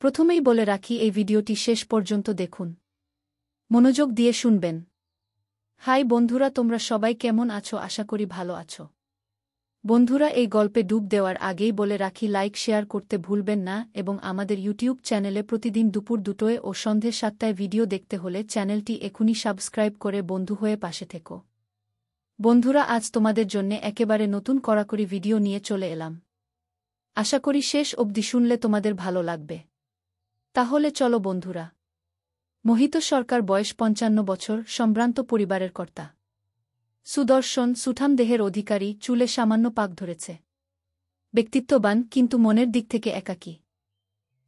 প্রথমেই বলে রাখি এই ভিডিওটি শেষ পর্যন্ত দেখুন। মনোযোগ দিয়ে শুনবেন। হাই বন্ধুরা, তোমরা সবাই কেমন আছো? আশা করি ভালো আছো। বন্ধুরা, এই গল্পে ডুব দেওয়ার আগেই বলে রাখি লাইক শেয়ার করতে ভুলবেন না এবং আমাদের ইউটিউব চ্যানেলে প্রতিদিন দুপুর 2টায় ও সন্ধে 7টায় ভিডিও দেখতে হলে চ্যানেলটি এখনই সাবস্ক্রাইব করে বন্ধু হয়ে পাশে থেকো। বন্ধুরা, আজ তোমাদের জন্যে একেবারে নতুন কড়াকড়ি ভিডিও নিয়ে চলে এলাম। আশা করি শেষ অবধি শুনলে তোমাদের ভালো লাগবে। তাহলে চলো বন্ধুরা। মোহিত সরকার, বয়স 55 বছর, সম্ভ্রান্ত পরিবারের কর্তা। সুদর্শন, সুঠাম দেহের অধিকারী, চুলে সামান্য পাক ধরেছে। ব্যক্তিত্ববান, কিন্তু মনের দিক থেকে একাকী।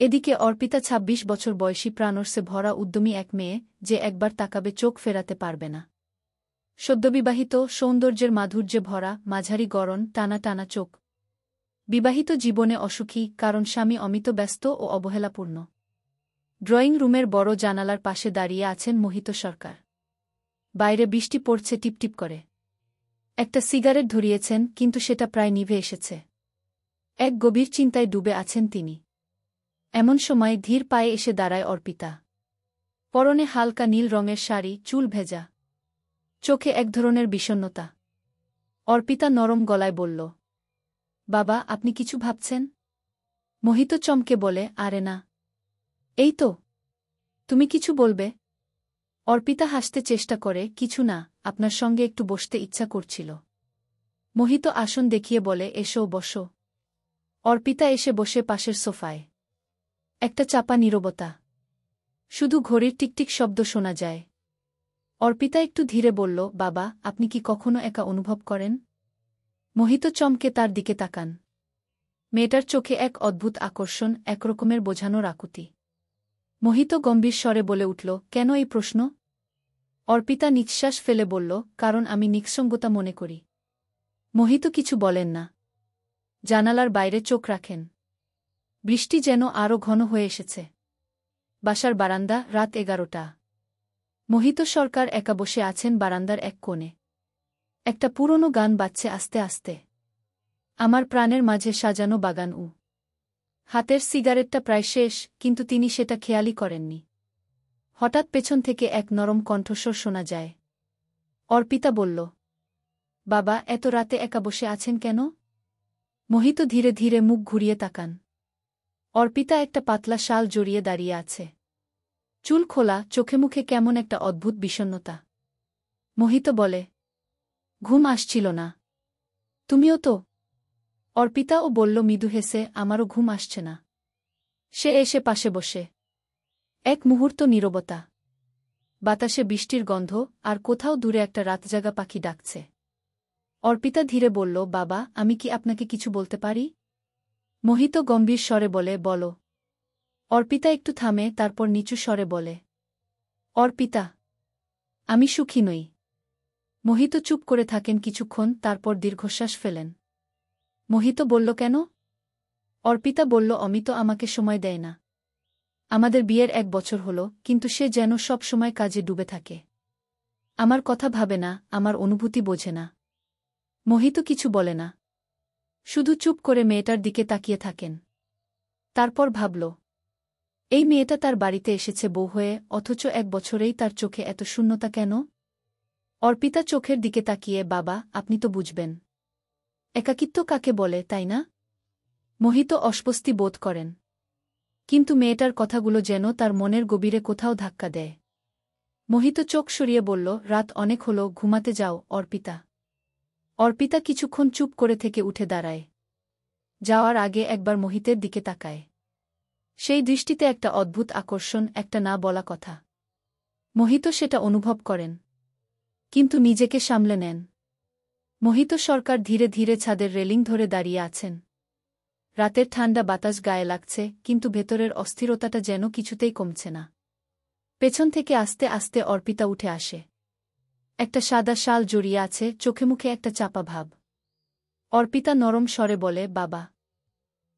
এদিকে অর্পিতা, 26 বছর বয়সী, প্রাণরসে ভরা উদ্যমী এক মেয়ে, যে একবার তাকাবে চোখ ফেরাতে পারবে না। সদ্যবিবাহিত, সৌন্দর্যের মাধুর্যে ভরা, মাঝারি গড়ন, টানা টানা চোখ। বিবাহিত জীবনে অসুখী, কারণ স্বামী অমিত, ব্যস্ত ও অবহেলাপূর্ণ। ড্রয়িং রুমের বড় জানালার পাশে দাঁড়িয়ে আছেন মোহিত সরকার। বাইরে বৃষ্টি পড়ছে টিপটিপ করে। একটা সিগারেট ধরিয়েছেন, কিন্তু সেটা প্রায় নিভে এসেছে। এক গভীর চিন্তায় ডুবে আছেন তিনি। এমন সময় ধীর পায়ে এসে দাঁড়ায় অর্পিতা। পরনে হালকা নীল রঙের শাড়ি, চুল ভেজা, চোখে এক ধরনের বিষণ্ণতা। অর্পিতা নরম গলায় বলল, বাবা, আপনি কিছু ভাবছেন? মোহিত চমকে বলে, আরে না। এই তো, তুমি কিছু বলবে? অর্পিতা হাসতে চেষ্টা করে, কিছু না, আপনার সঙ্গে একটু বসতে ইচ্ছা করছিল। মোহিত আসন দেখিয়ে বলে, এসো বসো। অর্পিতা এসে বসে পাশের সোফায়। একটা চাপা নীরবতা। শুধু ঘড়ির টিকটিক শব্দ শোনা যায়। অর্পিতা একটু ধীরে বলল, বাবা, আপনি কি কখনো একা অনুভব করেন? মোহিত চমকে তার দিকে তাকান। মেয়েটার চোখে এক অদ্ভুত আকর্ষণ, একরকমের বোঝানোর আকুতি। মোহিত গম্ভীর স্বরে বলে উঠল, কেন এই প্রশ্ন? অর্পিতা নিঃশ্বাস ফেলে বলল, কারণ আমি নিঃসঙ্গতা মনে করি। মোহিত কিছু বলেন না। জানালার বাইরে চোখ রাখেন। বৃষ্টি যেন আরও ঘন হয়ে এসেছে। বাসার বারান্দা, রাত 11টা। মোহিত সরকার একা বসে আছেন বারান্দার এক কোণে। একটা পুরনো গান বাজছে আস্তে আস্তে। আমার প্রাণের মাঝে সাজানো বাগান। হাতের সিগারেটটা প্রায় শেষ, কিন্তু তিনি সেটা খেয়ালই করেননি। হঠাৎ পেছন থেকে এক নরম কণ্ঠস্বর শোনা যায়। অর্পিতা বলল, বাবা, এত রাতে একা বসে আছেন কেন? মোহিত ধীরে ধীরে মুখ ঘুরিয়ে তাকান। অর্পিতা একটা পাতলা শাল জড়িয়ে দাঁড়িয়ে আছে। চুল খোলা, চোখে মুখে কেমন একটা অদ্ভুত বিষণ্ণতা। মোহিত বলে, ঘুম আসছিল না? তুমিও তো? অর্পিতাও বলল মৃদু হেসে, আমারও ঘুম আসছে না। সে এসে পাশে বসে। এক মুহূর্ত নীরবতা। বাতাসে বৃষ্টির গন্ধ, আর কোথাও দূরে একটা রাতজাগা পাখি ডাকছে। অর্পিতা ধীরে বলল, বাবা, আমি কি আপনাকে কিছু বলতে পারি? মোহিত গম্ভীর স্বরে বলে, বলো। অর্পিতা একটু থামে, তারপর নিচু স্বরে বলে, অর্পিতা, আমি সুখী নই। মোহিত চুপ করে থাকেন কিছুক্ষণ, তারপর দীর্ঘশ্বাস ফেলেন। মোহিত বলল, কেন? অর্পিতা বলল, অমিত আমাকে সময় দেয় না। আমাদের বিয়ের 1 বছর হল, কিন্তু সে যেন সব সময় কাজে ডুবে থাকে। আমার কথা ভাবে না, আমার অনুভূতি বোঝে না। মোহিত কিছু বলে না। শুধু চুপ করে মেয়েটার দিকে তাকিয়ে থাকেন। তারপর ভাবল, এই মেয়েটা তার বাড়িতে এসেছে বউ হয়ে, অথচ 1 বছরেই তার চোখে এত শূন্যতা কেন? অর্পিতা চোখের দিকে তাকিয়ে, বাবা, আপনি তো বুঝবেন। একাকিত্ব কাকে বলে, তাই না? মোহিত অস্বস্তি বোধ করেন। কিন্তু মেয়েটার কথাগুলো যেন তার মনের গভীরে কোথাও ধাক্কা দেয়। মোহিত চোখ সরিয়ে বলল, রাত অনেক হল, ঘুমাতে যাও অর্পিতা। অর্পিতা কিছুক্ষণ চুপ করে থেকে উঠে দাঁড়ায়। যাওয়ার আগে একবার মোহিতের দিকে তাকায়। সেই দৃষ্টিতে একটা অদ্ভুত আকর্ষণ, একটা না বলা কথা। মোহিত সেটা অনুভব করেন, কিন্তু নিজেকে সামলে নেন। মোহিত সরকার ধীরে ধীরে ছাদের রেলিং ধরে দাঁড়িয়ে আছেন। রাতের ঠান্ডা বাতাস গায়ে লাগছে, কিন্তু ভেতরের অস্থিরতাটা যেন কিছুতেই কমছে না। পেছন থেকে আস্তে আস্তে অর্পিতা উঠে আসে। একটা সাদা শাল জড়িয়ে আছে, চোখে মুখে একটা চাপা ভাব। অর্পিতা নরম স্বরে বলে, বাবা।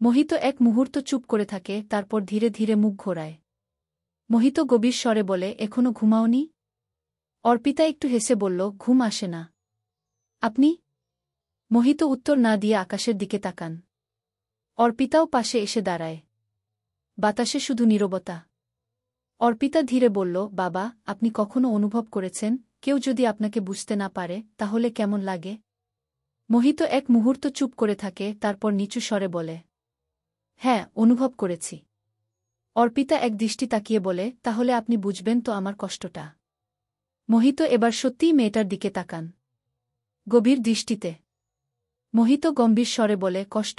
মোহিত এক মুহূর্ত চুপ করে থাকে, তারপর ধীরে ধীরে মুখ ঘোরায়। মোহিত গভীর স্বরে বলে, এখনো ঘুমাওনি? অর্পিতা একটু হেসে বলল, ঘুম আসে না। আপনি? মোহিত উত্তর না দিয়ে আকাশের দিকে তাকান। অর্পিতাও পাশে এসে দাঁড়ায়। বাতাসে শুধু নীরবতা। অর্পিতা ধীরে বলল, বাবা, আপনি কখনো অনুভব করেছেন কেউ যদি আপনাকে বুঝতে না পারে তাহলে কেমন লাগে? মোহিত এক মুহূর্ত চুপ করে থাকে, তারপর নিচু স্বরে বলে, হ্যাঁ, অনুভব করেছি। অর্পিতা এক দৃষ্টি তাকিয়ে বলে, তাহলে আপনি বুঝবেন তো আমার কষ্টটা? মোহিত এবার সত্যিই মেয়েটার দিকে তাকান, গভীর দৃষ্টিতে। মোহিত গম্ভীর স্বরে বলে, কষ্ট?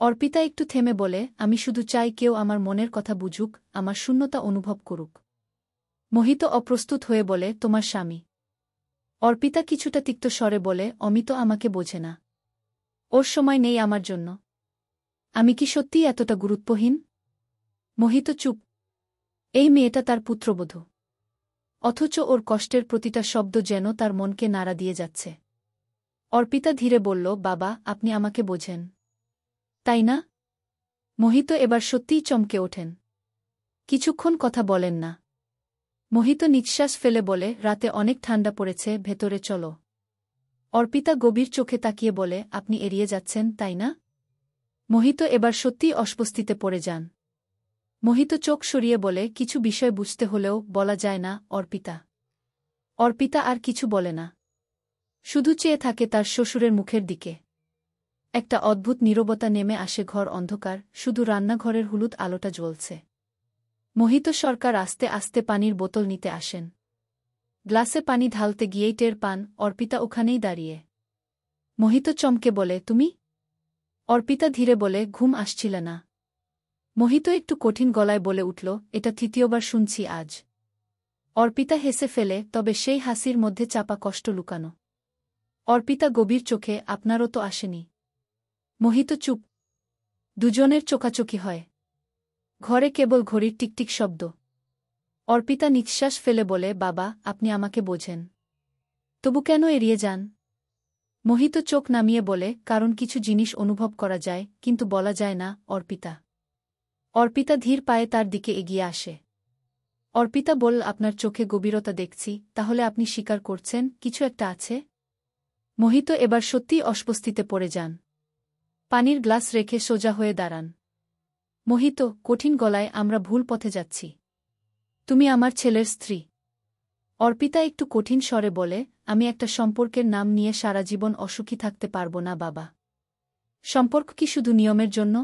অর্পিতা একটু থেমে বলে, আমি শুধু চাই কেউ আমার মনের কথা বুঝুক, আমার শূন্যতা অনুভব করুক। মোহিত অপ্রস্তুত হয়ে বলে, তোমার স্বামী? অর্পিতা কিছুটা তিক্ত স্বরে বলে, অমিত আমাকে বোঝে না। ওর সময় নেই আমার জন্য। আমি কি সত্যিই এতটা গুরুত্বহীন? মোহিত চুপ। এই মেয়েটা তার পুত্রবধূ, অথচ ওর কষ্টের প্রতিটা শব্দ যেন তার মনকে নাড়া দিয়ে যাচ্ছে। অর্পিতা ধীরে বলল, বাবা, আপনি আমাকে বোঝেন, তাই না? মোহিত এবার সত্যিই চমকে ওঠেন। কিছুক্ষণ কথা বলেন না। মোহিত নিঃশ্বাস ফেলে বলে, রাতে অনেক ঠান্ডা পড়েছে, ভেতরে চলো। অর্পিতা গভীর চোখে তাকিয়ে বলে, আপনি এড়িয়ে যাচ্ছেন, তাই না? মোহিত এবার সত্যিই অস্বস্তিতে পড়ে যান। মোহিত চোখ সরিয়ে বলে, কিছু বিষয় বুঝতে হলেও বলা যায় না, অর্পিতা। অর্পিতা আর কিছু বলে না, শুধু চেয়ে থাকে তার শ্বশুরের মুখের দিকে। একটা অদ্ভুত নীরবতা নেমে আসে, ঘর অন্ধকার, শুধু রান্নাঘরের হলুদ আলোটা জ্বলছে। মোহিত সরকার আস্তে আস্তে পানির বোতল নিতে আসেন। গ্লাসে পানি ঢালতে গিয়েই টের পান অর্পিতা ওখানেই দাঁড়িয়ে। মোহিত চমকে বলে, তুমি? অর্পিতা ধীরে বলে, ঘুম আসছিল না। মোহিত একটু কঠিন গলায় বলে উঠল, এটা তৃতীয়বার শুনছি আজ। অর্পিতা হেসে ফেলে, তবে সেই হাসির মধ্যে চাপা কষ্ট লুকানো। অর্পিতা গভীর চোখে, আপনারও তো আসেনি? মোহিত চুপ। দুজনের চোখাচোখি হয়। ঘরে কেবল ঘড়ির টিকটিক শব্দ। অর্পিতা নিঃশ্বাস ফেলে বলে, বাবা, আপনি আমাকে বোঝেন, তবু কেন এড়িয়ে যান? মোহিত চোখ নামিয়ে বলে, কারণ কিছু জিনিস অনুভব করা যায় কিন্তু বলা যায় না, অর্পিতা। অর্পিতা ধীর পায়ে তার দিকে এগিয়ে আসে। অর্পিতা বলল, আপনার চোখে গভীরতা দেখছি, তাহলে আপনি স্বীকার করছেন কিছু একটা আছে? মোহিত এবার সত্যিই অস্বস্তিতে পড়ে যান। পানির গ্লাস রেখে সোজা হয়ে দাঁড়ান। মোহিত কঠিন গলায়, আমরা ভুল পথে যাচ্ছি। তুমি আমার ছেলের স্ত্রী। অর্পিতা একটু কঠিন স্বরে বলে, আমি একটা সম্পর্কের নাম নিয়ে সারা জীবন অসুখী থাকতে পারব না বাবা। সম্পর্ক কি শুধু নিয়মের জন্য?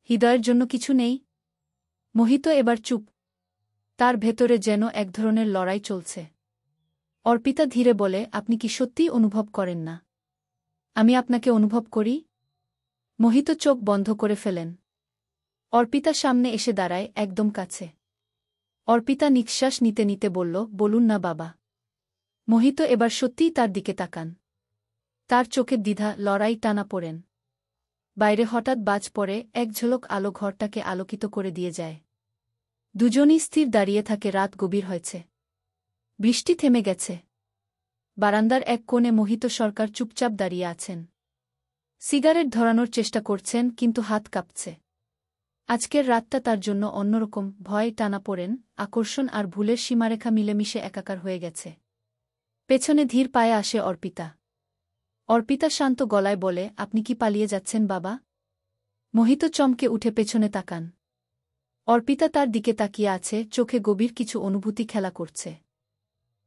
হৃদয়ের জন্য কিছু নেই? মোহিত এবার চুপ। তার ভেতরে যেন এক ধরনের লড়াই চলছে। অর্পিতা ধীরে বলে, আপনি কি সত্যিই অনুভব করেন না? আমি আপনাকে অনুভব করি। মোহিত চোখ বন্ধ করে ফেলেন। অর্পিতা সামনে এসে দাঁড়ায়, একদম কাছে। অর্পিতা নিঃশ্বাস নিতে নিতে বলল, বলুন না বাবা। মোহিত এবার সত্যিই তার দিকে তাকান। তার চোখে দ্বিধা, লড়াই, টানা পড়েন। বাইরে হঠাৎ বাজ পড়ে, এক ঝলক আলো ঘরটাকে আলোকিত করে দিয়ে যায়। দুজনই স্থির দাঁড়িয়ে থাকে। রাত গভীর হয়েছে। বৃষ্টি থেমে গেছে। বারান্দার এক কোণে মোহিত সরকার চুপচাপ দাঁড়িয়ে আছেন। সিগারেট ধরানোর চেষ্টা করছেন, কিন্তু হাত কাঁপছে। আজকের রাতটা তার জন্য অন্যরকম, ভয়, টানাপোড়েন, আকর্ষণ আর ভুলের সীমারেখা মিলেমিশে একাকার হয়ে গেছে। পেছনে ধীর পায়ে আসে অর্পিতা। অর্পিতা শান্ত গলায় বলে, আপনি কি পালিয়ে যাচ্ছেন বাবা? মোহিত চমকে উঠে পেছনে তাকান। অর্পিতা তার দিকে তাকিয়ে আছে, চোখে গভীর কিছু অনুভূতি খেলা করছে।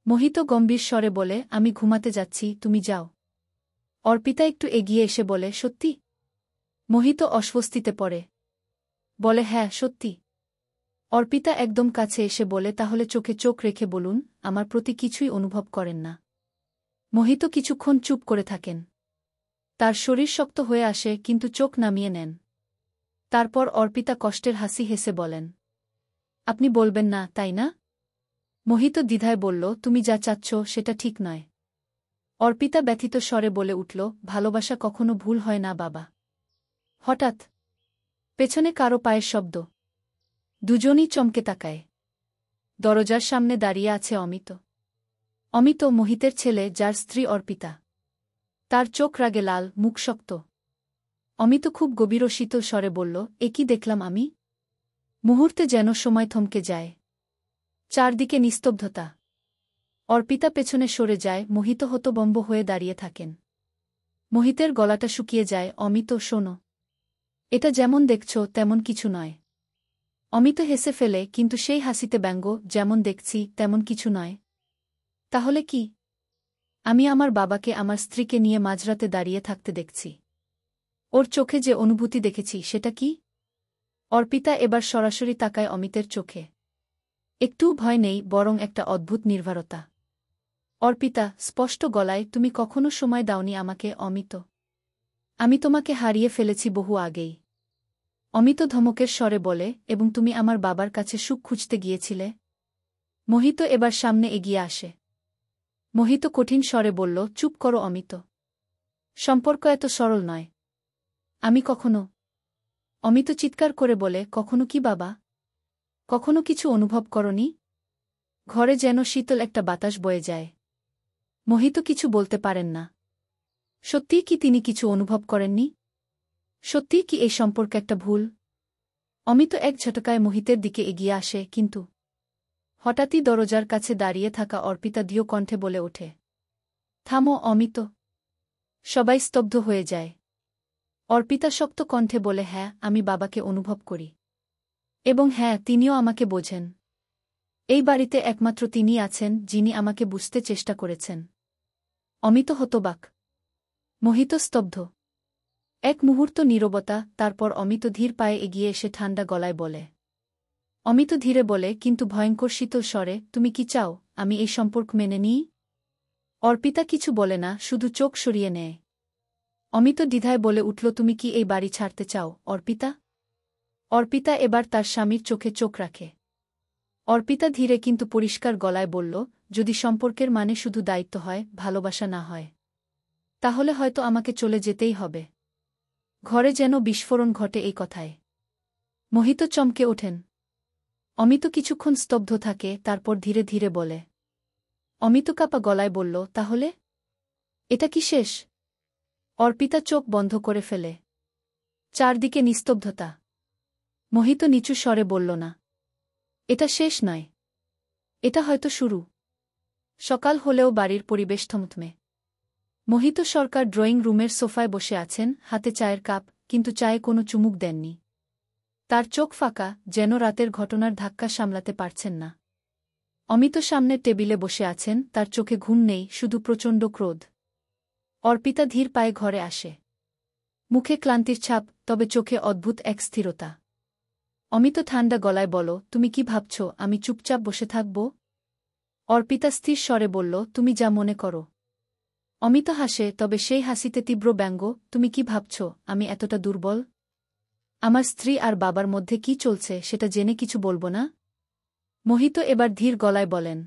মোহিত গম্ভীর স্বরে বলে, আমি ঘুমাতে যাচ্ছি, তুমি যাও। অর্পিতা একটু এগিয়ে এসে বলে, সত্যি? মোহিত অস্বস্তিতে পড়ে। বলে, হ্যাঁ, সত্যি। অর্পিতা একদম কাছে এসে বলে, তাহলে চোখে চোখ রেখে বলুন, আমার প্রতি কিছুই অনুভব করেন না। মোহিত কিছুক্ষণ চুপ করে থাকেন। তার শরীর শক্ত হয়ে আসে, কিন্তু চোখ নামিয়ে নেন। তারপর অর্পিতা কষ্টের হাসি হেসে বলেন, আপনি বলবেন না, তাই না? মোহিত দ্বিধায় বলল, তুমি যা চাচ্ছ সেটা ঠিক নয়। অর্পিতা ব্যথিত স্বরে বলে উঠল, ভালোবাসা কখনো ভুল হয় না বাবা। হঠাৎ পেছনে কারো পায়ের শব্দ। দুজনই চমকে তাকায়। দরজার সামনে দাঁড়িয়ে আছে অমিত। অমিত মোহিতের ছেলে, যার স্ত্রী অর্পিতা। তার চোখ রাগে লাল, মুখ শক্ত। অমিত খুব গভীর ও শীতল স্বরে বলল, এ কি দেখলাম আমি? মুহূর্তে যেন সময় থমকে যায়। চারদিকে নিস্তব্ধতা। অর্পিতা পেছনে সরে যায়, মোহিত হতবম্ব হয়ে দাঁড়িয়ে থাকেন। মোহিতের গলাটা শুকিয়ে যায়, অমিত, শোনো। এটা যেমন দেখছ তেমন কিছু নয়। অমিত হেসে ফেলে, কিন্তু সেই হাসিতে ব্যঙ্গ, যেমন দেখছি তেমন কিছু নয়। তাহলে কি? আমি আমার বাবাকে আমার স্ত্রীকে নিয়ে মাঝরাতে দাঁড়িয়ে থাকতে দেখছি। ওর চোখে যে অনুভূতি দেখেছি সেটা কি? অর্পিতা এবার সরাসরি তাকায় অমিতের চোখে। একটু ভয় নেই, বরং একটা অদ্ভুত নির্ভরতা। অর্পিতা, স্পষ্ট গলায়, তুমি কখনো সময় দাওনি আমাকে অমিত। আমি তোমাকে হারিয়ে ফেলেছি বহু আগেই। অমিত ধমকের স্বরে বলে, এবং তুমি আমার বাবার কাছে সুখ খুঁজতে গিয়েছিলে? মোহিত এবার সামনে এগিয়ে আসে। মোহিত কঠিন স্বরে বলল, চুপ করো অমিত। সম্পর্ক এত সরল নয়। আমি কখনো। অমিত চিৎকার করে বলে, কখনো কি বাবা? কখনো কিছু অনুভব করনি? ঘরে যেন শীতল একটা বাতাস বয়ে যায়। মোহিত কিছু বলতে পারেন না। সত্যিই কি তিনি কিছু অনুভব করেননি? সত্যিই কি এই সম্পর্ক একটা ভুল? অমিত এক ঝটকায় মোহিতের দিকে এগিয়ে আসে, কিন্তু হঠাৎই দরজার কাছে দাঁড়িয়ে থাকা অর্পিতা দৃঢ় কণ্ঠে বলে ওঠে, থামো অমিত। সবাই স্তব্ধ হয়ে যায়। অর্পিতা শক্ত কণ্ঠে বলে, হ্যাঁ, আমি বাবাকে অনুভব করি। এবং হ্যাঁ, তিনিও আমাকে বোঝেন। এই বাড়িতে একমাত্র তিনিই আছেন যিনি আমাকে বুঝতে চেষ্টা করেছেন। অমিত হতবাক। মোহিত স্তব্ধ। এক মুহূর্ত নীরবতা, তারপর অমিত ধীর পায়ে এগিয়ে এসে ঠান্ডা গলায় বলে। অমিত ধীরে বলে, কিন্তু ভয়ঙ্কর শীতল স্বরে, তুমি কি চাও আমি এই সম্পর্ক মেনে নিই? অর্পিতা কিছু বলে না, শুধু চোখ সরিয়ে নেয়। অমিত দ্বিধায় বলে উঠল, তুমি কি এই বাড়ি ছাড়তে চাও অর্পিতা? অর্পিতা এবার তার স্বামীর চোখে চোখ রাখে। অর্পিতা ধীরে কিন্তু পরিষ্কার গলায় বলল, যদি সম্পর্কের মানে শুধু দায়িত্ব হয়, ভালোবাসা না হয়, তাহলে হয়তো আমাকে চলে যেতেই হবে। ঘরে যেন বিস্ফোরণ ঘটে এই কথায়। মোহিত চমকে ওঠেন। অমিত কিছুক্ষণ স্তব্ধ থাকে, তারপর ধীরে ধীরে বলে। অমিত কাঁপা গলায় বলল, তাহলে এটা কি শেষ? অর্পিতা চোখ বন্ধ করে ফেলে। চারদিকে নিস্তব্ধতা। মোহিত নিচু স্বরে বলল, না, এটা শেষ নয়। এটা হয়তো শুরু। সকাল হলেও বাড়ির পরিবেশ থমথমে। মোহিত সরকার ড্রয়িং রুমের সোফায় বসে আছেন, হাতে চায়ের কাপ, কিন্তু চায়ে কোনো চুমুক দেননি। তার চোখ ফাঁকা, যেন রাতের ঘটনার ধাক্কা সামলাতে পারছেন না। অমিত সামনের টেবিলে বসে আছেন, তার চোখে ঘুম নেই, শুধু প্রচণ্ড ক্রোধ। অর্পিতা ধীর পায়ে ঘরে আসে। মুখে ক্লান্তির ছাপ, তবে চোখে অদ্ভুত এক স্থিরতা। অমিত ঠান্ডা গলায় বলো, তুমি কি ভাবছ আমি চুপচাপ বসে থাকব? অর্পিতা স্থির স্বরে বলল, তুমি যা মনে করো। অমিত হাসে, তবে সেই হাসিতে তীব্র ব্যঙ্গ, তুমি কি ভাবছ আমি এতটা দুর্বল? আমার স্ত্রী আর বাবার মধ্যে কি চলছে সেটা জেনে কিছু বলবো না? মোহিত এবার ধীর গলায় বলেন।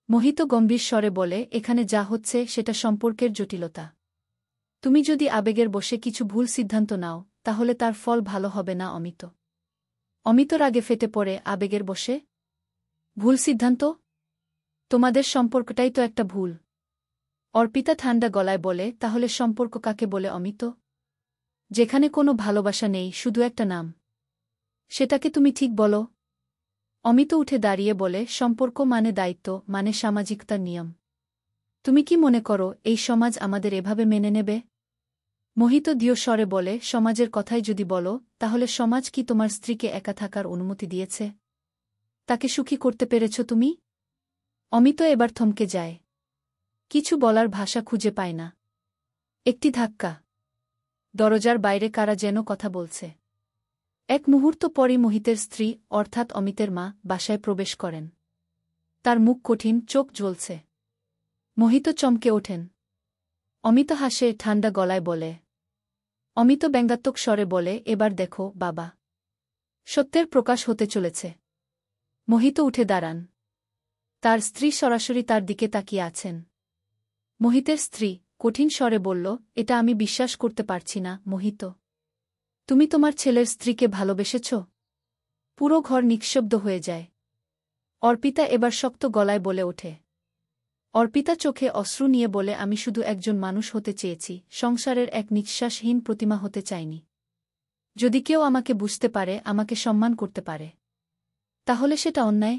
মোহিত গম্ভীর স্বরে বলে, এখানে যা হচ্ছে সেটা সম্পর্কের জটিলতা। তুমি যদি আবেগের বশে কিছু ভুল সিদ্ধান্ত নাও, তাহলে তার ফল ভালো হবে না অমিত। অমিত রাগে ফেটে পড়ে, আবেগের বশে? ভুল সিদ্ধান্ত? তোমাদের সম্পর্কটাই তো একটা ভুল। অর্পিতা ঠান্ডা গলায় বলে, তাহলে সম্পর্ক কাকে বলে অমিত? যেখানে কোনো ভালোবাসা নেই, শুধু একটা নাম। সেটাকে তুমি ঠিক বলো। অমিত উঠে দাঁড়িয়ে বলে, সম্পর্ক মানে দায়িত্ব, মানে সামাজিকতার নিয়ম। তুমি কি মনে করো এই সমাজ আমাদের এভাবে মেনে নেবে? মোহিত দৃঢ় স্বরে বলে, সমাজের কথাই যদি বলো, তাহলে সমাজ কি তোমার স্ত্রীকে একা থাকার অনুমতি দিয়েছে? তাকে সুখী করতে পেরেছ তুমি? অমিত এবার থমকে যায়। কিছু বলার ভাষা খুঁজে পায় না। একটি ধাক্কা। দরজার বাইরে কারা যেন কথা বলছে। এক মুহূর্ত পরই মোহিতের স্ত্রী, অর্থাৎ অমিতের মা, বাসায় প্রবেশ করেন। তার মুখ কঠিন, চোখ জ্বলছে। মোহিত চমকে ওঠেন। অমিত হাসে, ঠান্ডা গলায় বলে। অমিত ব্যঙ্গাত্মক স্বরে বলে, এবার দেখো বাবা, সত্যের প্রকাশ হতে চলেছে। মোহিত উঠে দাঁড়ান। তার স্ত্রী সরাসরি তার দিকে তাকিয়ে আছেন। মোহিতের স্ত্রী কঠিন স্বরে বলল, এটা আমি বিশ্বাস করতে পারছি না মোহিত। তুমি তোমার ছেলের স্ত্রীকে ভালোবেসেছ? পুরো ঘর নিঃশব্দ হয়ে যায়। অর্পিতা এবার শক্ত গলায় বলে ওঠে। অর্পিতা চোখে অশ্রু নিয়ে বলে, আমি শুধু একজন মানুষ হতে চেয়েছি, সংসারের এক নিঃশ্বাসহীন প্রতিমা হতে চাইনি। যদি কেউ আমাকে বুঝতে পারে, আমাকে সম্মান করতে পারে, তাহলে সেটা অন্যায়?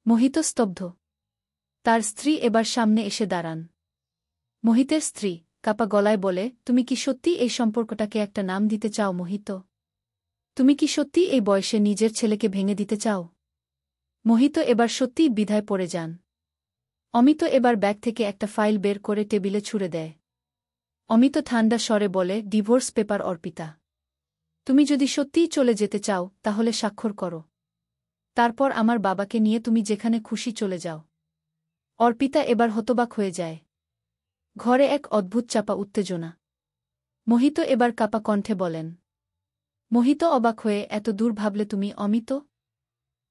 মোহিত স্তব্ধ। তার স্ত্রী এবার সামনে এসে দাঁড়ান। মোহিতের স্ত্রী কাপা গলায় বলে, তুমি কি সত্যি এই সম্পর্কটাকে একটা নাম দিতে চাও মোহিত? তুমি কি সত্যি এই বয়সে নিজের ছেলেকে ভেঙে দিতে চাও? মোহিত এবার সত্যিই দ্বিধায় পড়ে যান। অমিত এবার ব্যাগ থেকে একটা ফাইল বের করে টেবিলে ছুঁড়ে দেয়। অমিত ঠান্ডা স্বরে বলে, ডিভোর্স পেপার অর্পিতা। তুমি যদি সত্যিই চলে যেতে চাও তাহলে স্বাক্ষর করো। তারপর আমার বাবাকে নিয়ে তুমি যেখানে খুশি চলে যাও। অর্পিতা এবার হতবাক হয়ে যায়। ঘরে এক অদ্ভুত চাপা উত্তেজনা। মোহিত এবার কাপা কণ্ঠে বলেন। মোহিত অবাক হয়ে, এত দূর ভাবলে তুমি অমিত?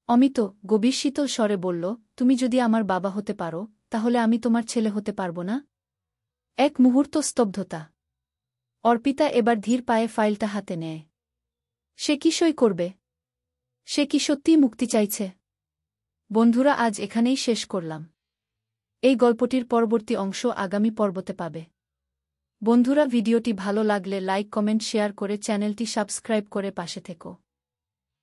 অমিত গভীর শীতল স্বরে বলল, তুমি যদি আমার বাবা হতে পারো তাহলে আমি তোমার ছেলে হতে পারব না? এক মুহূর্ত স্তব্ধতা। অর্পিতা এবার ধীর পায়ে ফাইলটা হাতে নেয়। সে কি সই করবে? সে কি সত্যিই মুক্তি চাইছে? বন্ধুরা, আজ এখানেই শেষ করলাম। এই গল্পটির পরবর্তী অংশ আগামী পর্বতে পাবে। বন্ধুরা, ভিডিওটি ভালো লাগলে লাইক, কমেন্ট, শেয়ার করে চ্যানেলটি সাবস্ক্রাইব করে পাশে থেকো।